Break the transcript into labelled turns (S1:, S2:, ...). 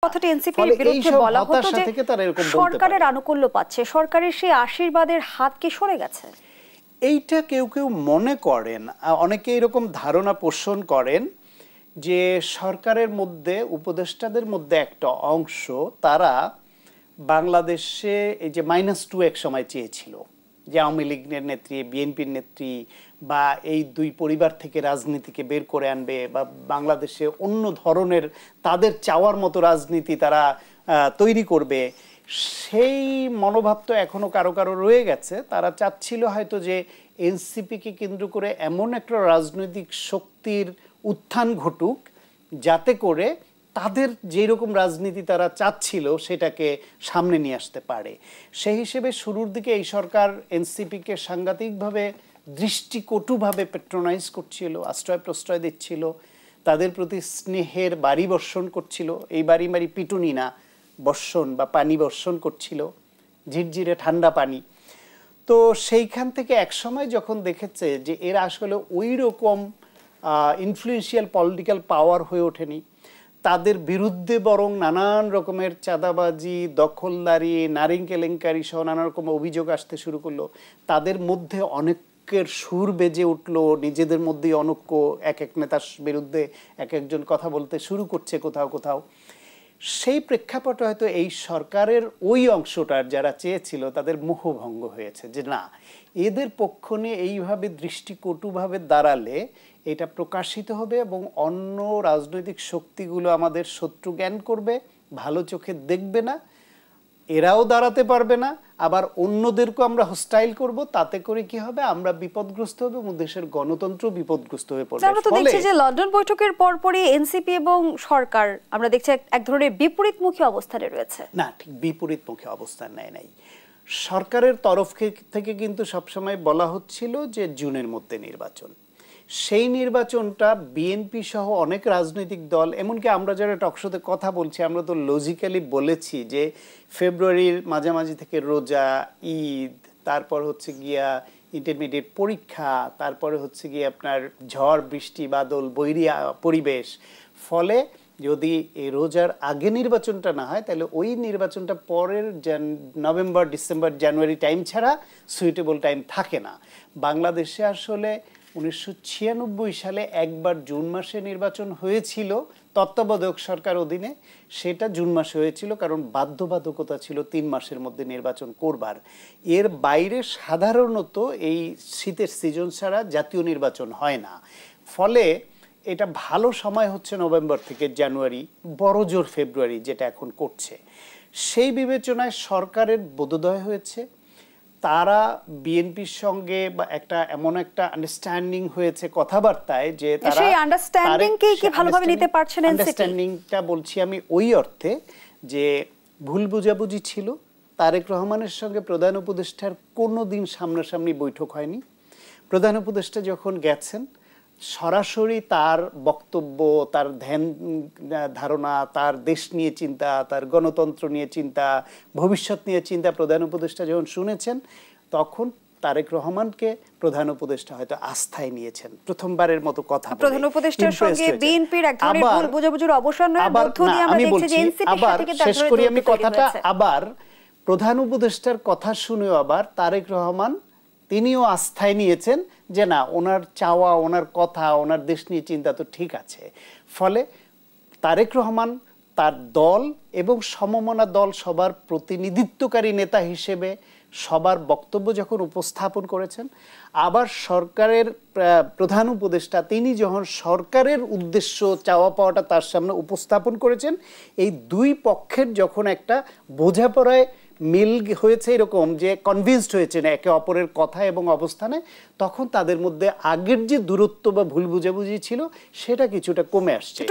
S1: কথাটি এনসিপির বিরুদ্ধে বলা হতো যে সরকারের আনুকূল্য পাচ্ছে, সরকারের সেই আশীর্বাদের হাত কি সরে গেছে?
S2: এইটা কেউ কেউ মনে করেন, অনেকে এরকম ধারণা পোষণ করেন যে সরকারের মধ্যে উপদেষ্টাদের মধ্যে একটা অংশ তারা বাংলাদেশে এই যে -2 এক সময় চেয়েছিল, যে আওয়ামী লীগের নেত্রী, বিএনপির নেত্রী বা এই দুই পরিবার থেকে রাজনীতিকে বের করে আনবে বা বাংলাদেশে অন্য ধরনের তাদের চাওয়ার মতো রাজনীতি তারা তৈরি করবে, সেই মনোভাব তো এখনো কারো কারো রয়ে গেছে। তারা চাচ্ছিল হয়তো যে এনসিপিকে কেন্দ্র করে এমন একটা রাজনৈতিক শক্তির উত্থান ঘটুক যাতে করে তাদের যেরকম রাজনীতি তারা চাচ্ছিল সেটাকে সামনে নিয়ে আসতে পারে। সেই হিসেবে শুরুর দিকে এই সরকার এনসিপিকে সাংঘাতিকভাবে দৃষ্টিকটুভাবে পেট্রোনাইজ করছিল, আশ্রয় প্রশ্রয় দিচ্ছিল, তাদের প্রতি স্নেহের বাড়ি বর্ষণ করছিল। এই বাড়ি পিটুনি না, বর্ষণ বা পানি বর্ষণ করছিল, ঝিরঝিরে ঠান্ডা পানি। তো সেইখান থেকে একসময় যখন দেখেছে যে এরা আসলে ওই রকম ইনফ্লুয়েন্সিয়াল পলিটিক্যাল পাওয়ার হয়ে ওঠেনি, তাদের বিরুদ্ধে বরং নানান রকমের চাঁদাবাজি, দখলদারি, নারী কেলেঙ্কারি সহ নানা রকম অভিযোগ আসতে শুরু করলো, তাদের মধ্যে অনেকের সুর বেজে উঠলো, নিজেদের মধ্যেই অনৈক্য, এক এক নেতার বিরুদ্ধে এক একজন কথা বলতে শুরু করছে কোথাও কোথাও। সেই প্রেক্ষাপটে হয়তো এই সরকারের ওই অংশটার যারা চেয়েছিল তাদের মোহভঙ্গ হয়েছে যে না, এদের পক্ষ নিয়ে এইভাবে দৃষ্টিকটুভাবে দাঁড়ালে এটা প্রকাশিত হবে এবং অন্য রাজনৈতিক শক্তিগুলো আমাদের শত্রু জ্ঞান করবে, ভালো চোখে দেখবে না, এরাও দাঁড়াতে পারবে না, আবার অন্যদেরকে আমরা হোস্টাইল করব, তাতে করে কি হবে, আমরা বিপদগ্রস্ত হবে এবং দেশের গণতন্ত্র বিপদগ্রস্ত হয়ে পড়বে।
S1: আমরা তো দেখছি যে লন্ডন বৈঠকের পরপরই এনসিপি এবং সরকার আমরা দেখছি এক ধরনের বিপরীতমুখী অবস্থানে রয়েছে।
S2: না, ঠিক বিপরীতমুখী অবস্থান নাই। সরকারের তরফ থেকে কিন্তু সবসময় বলা হচ্ছিল যে জুনের মধ্যে নির্বাচন। সেই নির্বাচনটা বিএনপি সহ অনেক রাজনৈতিক দল, এমনকি আমরা যারা টকশোতে কথা বলছি আমরা তো লজিক্যালি বলেছি যে ফেব্রুয়ারির মাঝামাঝি থেকে রোজা, ঈদ, তারপর হচ্ছে গিয়া ইন্টারমিডিয়েট পরীক্ষা, তারপরে হচ্ছে গিয়ে আপনার ঝড় বৃষ্টি বাদল বৈরিয়া পরিবেশ, ফলে যদি এই রোজার আগে নির্বাচনটা না হয় তাহলে ওই নির্বাচনটা পরের নভেম্বর, ডিসেম্বর, জানুয়ারি টাইম ছাড়া সুইটেবল টাইম থাকে না। বাংলাদেশে আসলে 1996 সালে একবার জুন মাসে নির্বাচন হয়েছিল তত্ত্বাবধায়ক সরকার অধীনে, সেটা জুন মাসে হয়েছিল কারণ বাধ্যবাধকতা ছিল 3 মাসের মধ্যে নির্বাচন করবার। এর বাইরে সাধারণত এই শীতের সিজন ছাড়া জাতীয় নির্বাচন হয় না, ফলে এটা ভালো সময় হচ্ছে নভেম্বর থেকে জানুয়ারি, বড় জোর ফেব্রুয়ারি যেটা এখন করছে। সেই বিবেচনায় সরকারের বোধোদয় হয়েছে, তারা বিএনপির সঙ্গে বা একটা এমন একটা আন্ডারস্ট্যান্ডিং হয়েছে কথাবার্তায় যে তারা
S1: সেই আন্ডারস্ট্যান্ডিংকে কি ভালোভাবে নিতে পারছেন এনসিপি?
S2: আন্ডারস্ট্যান্ডিংটা বলছি আমি ওই অর্থে যে ভুল বুঝাবুঝি ছিল, তারেক রহমানের সঙ্গে প্রধান উপদেষ্টার কোনো দিন সামনাসামনি বৈঠক হয়নি। প্রধান উপদেষ্টা যখন গেছেন সরাসরি তার বক্তব্য, তার ধ্যান ধারণা, তার দেশ নিয়ে চিন্তা, তার গণতন্ত্র নিয়ে চিন্তা, ভবিষ্যৎ নিয়ে চিন্তা প্রধান উপদেষ্টা যখন শুনেছেন তখন তারেক রহমানকে প্রধান উপদেষ্টা হয়তো আস্থায় নিয়েছেন প্রথমবারের মতো কথা বলে।
S1: প্রধান উপদেষ্টার সঙ্গে বিএনপির এক ধরনের ভুল বুঝাবুঝির অবসানের মধ্য দিয়ে আমরা দেখছি যে এনসিপির সাথে কিন্তু
S2: শেষ করি আমি কথাটা, আবার প্রধান উপদেষ্টার কথা শুনেও আবার তারেক রহমান তিনিও আস্থায় নিয়েছেন যে না, ওনার চাওয়া, ওনার কথা, ওনার দেশ নিয়ে চিন্তা তো ঠিক আছে। ফলে তারেক রহমান তার দল এবং সমমনা দল সবার প্রতিনিধিত্বকারী নেতা হিসেবে সবার বক্তব্য যখন উপস্থাপন করেছেন, আবার সরকারের প্রধান উপদেষ্টা তিনি যখন সরকারের উদ্দেশ্য চাওয়া পাওয়াটা তার সামনে উপস্থাপন করেছেন, এই দুই পক্ষের যখন একটা বোঝাপড়ায় মিল হয়েছে, এরকম যে কনভিন্সড হয়েছে না একে অপরের কথা এবং অবস্থানে, তখন তাদের মধ্যে আগের যে দূরত্ব বা ভুল বুঝাবুঝি ছিল সেটা কিছুটা কমে আসছে।